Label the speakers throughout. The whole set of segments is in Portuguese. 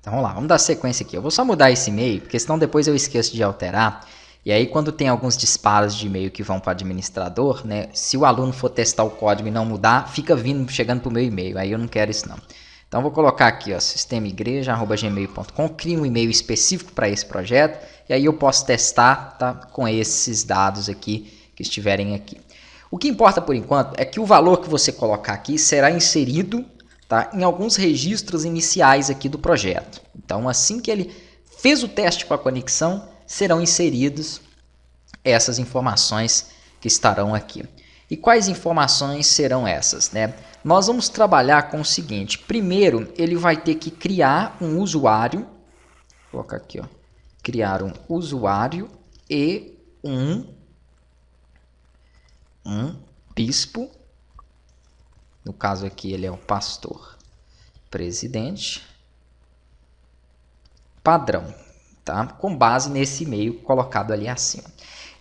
Speaker 1: Então vamos lá, vamos dar sequência aqui. Eu vou só mudar esse e-mail, porque senão depois eu esqueço de alterar. E aí quando tem alguns disparos de e-mail que vão para o administrador, né, se o aluno for testar o código e não mudar, fica chegando para o meu e-mail. Aí eu não quero isso não. Então vou colocar aqui, ó, sistemaigreja@gmail.com, crio um e-mail específico para esse projeto, e aí eu posso testar, tá, com esses dados aqui que estiverem aqui. O que importa por enquanto é que o valor que você colocar aqui será inserido, tá, em alguns registros iniciais aqui do projeto. Então assim que ele fez o teste com a conexão, serão inseridos essas informações que estarão aqui. E quais informações serão essas, né? Nós vamos trabalhar com o seguinte. Primeiro, ele vai ter que criar um usuário. Vou colocar aqui, ó. Criar um usuário e um bispo. No caso aqui, ele é o pastor presidente. Padrão. Tá? Com base nesse e-mail colocado ali acima.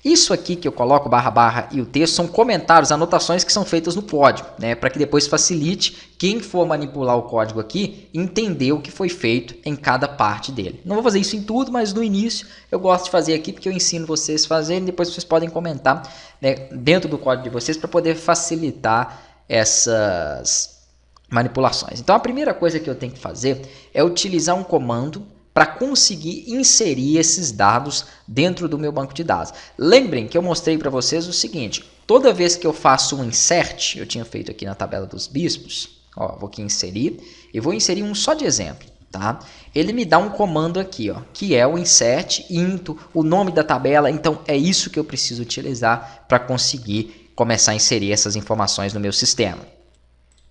Speaker 1: Isso aqui que eu coloco, // e o texto, são comentários, anotações que são feitas no código, né? Para que depois facilite quem for manipular o código aqui, entender o que foi feito em cada parte dele. Não vou fazer isso em tudo, mas no início eu gosto de fazer aqui, porque eu ensino vocês a fazerem, depois vocês podem comentar, né, dentro do código de vocês para poder facilitar essas manipulações. Então a primeira coisa que eu tenho que fazer é utilizar um comando para conseguir inserir esses dados dentro do meu banco de dados. Lembrem que eu mostrei para vocês o seguinte, toda vez que eu faço um insert, eu tinha feito aqui na tabela dos bispos, ó, vou aqui inserir, e vou inserir um só de exemplo, tá? Ele me dá um comando aqui, ó, que é o insert into, o nome da tabela, então é isso que eu preciso utilizar para conseguir começar a inserir essas informações no meu sistema.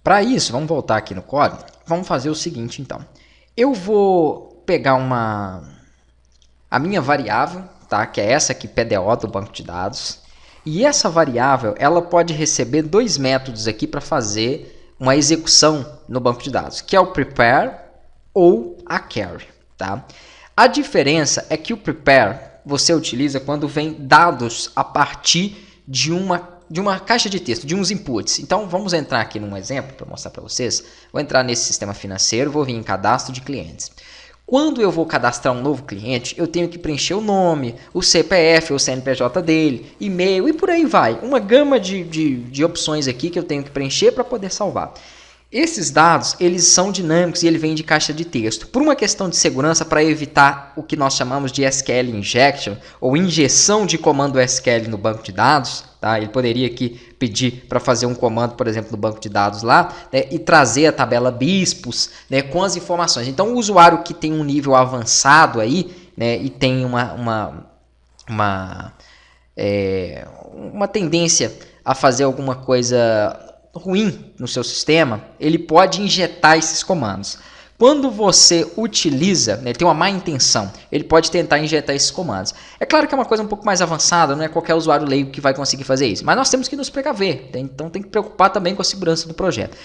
Speaker 1: Para isso, vamos voltar aqui no código, vamos fazer o seguinte então, eu vou pegar a minha variável, tá? Que é essa aqui, PDO do banco de dados. E essa variável, ela pode receber dois métodos aqui para fazer uma execução no banco de dados, que é o prepare ou a carry, tá? A diferença é que o prepare você utiliza quando vem dados a partir de uma caixa de texto, de uns inputs. Então vamos entrar aqui num exemplo para mostrar para vocês. Vou entrar nesse sistema financeiro, vou vir em cadastro de clientes. Quando eu vou cadastrar um novo cliente, eu tenho que preencher o nome, o CPF, o CNPJ dele, e-mail e por aí vai. Uma gama de opções aqui que eu tenho que preencher para poder salvar. Esses dados, eles são dinâmicos e ele vem de caixa de texto. Por uma questão de segurança, para evitar o que nós chamamos de SQL injection, ou injeção de comando SQL no banco de dados, tá? Ele poderia aqui pedir para fazer um comando, por exemplo, no banco de dados lá, né, e trazer a tabela bispos, né, com as informações. Então, o usuário que tem um nível avançado aí, né, e tem uma tendência a fazer alguma coisa ruim no seu sistema, ele pode injetar esses comandos. Quando você utiliza, né, tem uma má intenção, ele pode tentar injetar esses comandos. É claro que é uma coisa um pouco mais avançada, não é qualquer usuário leigo que vai conseguir fazer isso, mas nós temos que nos precaver, então tem que preocupar também com a segurança do projeto.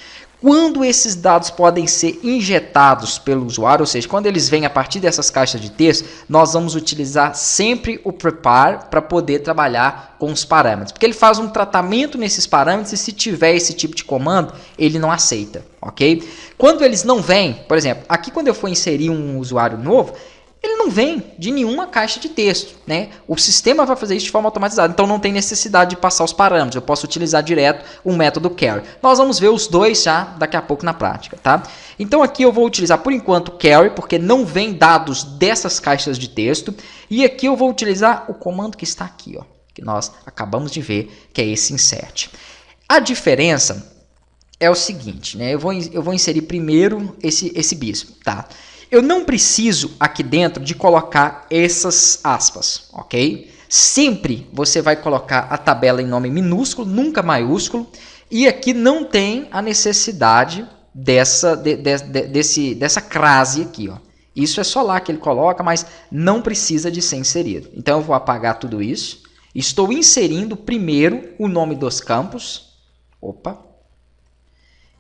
Speaker 1: Quando esses dados podem ser injetados pelo usuário, ou seja, quando eles vêm a partir dessas caixas de texto, nós vamos utilizar sempre o prepare para poder trabalhar com os parâmetros. Porque ele faz um tratamento nesses parâmetros e se tiver esse tipo de comando, ele não aceita, ok? Quando eles não vêm, por exemplo, aqui quando eu for inserir um usuário novo, ele não vem de nenhuma caixa de texto, né? O sistema vai fazer isso de forma automatizada, então não tem necessidade de passar os parâmetros, eu posso utilizar direto o método carry. Nós vamos ver os dois já daqui a pouco na prática, tá? Então aqui eu vou utilizar por enquanto carry, porque não vem dados dessas caixas de texto, e aqui eu vou utilizar o comando que está aqui, ó, que nós acabamos de ver, que é esse insert. A diferença é o seguinte, né? Eu vou inserir primeiro esse bispo, tá? Eu não preciso aqui dentro de colocar essas aspas, ok? Sempre você vai colocar a tabela em nome minúsculo, nunca maiúsculo, e aqui não tem a necessidade dessa crase aqui, ó. Isso é só lá que ele coloca, mas não precisa de ser inserido. Então eu vou apagar tudo isso. Estou inserindo primeiro o nome dos campos. Opa!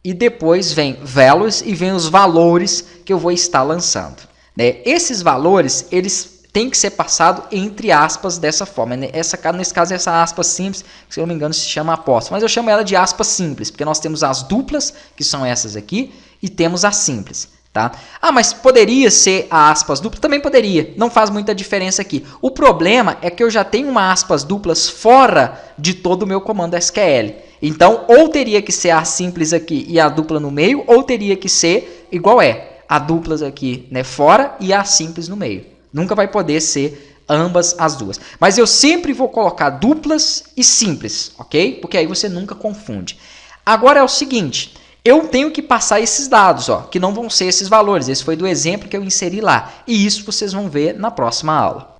Speaker 1: E depois vem values e vem os valores que eu vou estar lançando, né? Esses valores, eles têm que ser passados entre aspas dessa forma, né? Nesse caso, essa aspa simples, que, se eu não me engano, se chama apóstrofo, mas eu chamo ela de aspas simples, porque nós temos as duplas, que são essas aqui, e temos as simples, Tá? Ah, mas poderia ser a aspas dupla? Também poderia, não faz muita diferença aqui. O problema é que eu já tenho uma aspas duplas fora de todo o meu comando SQL. Então, ou teria que ser a simples aqui e a dupla no meio, ou teria que ser igual a duplas aqui, né, fora e a simples no meio. Nunca vai poder ser ambas as duas. Mas eu sempre vou colocar duplas e simples, ok? Porque aí você nunca confunde. Agora é o seguinte, eu tenho que passar esses dados, ó, que não vão ser esses valores. Esse foi do exemplo que eu inseri lá. E isso vocês vão ver na próxima aula.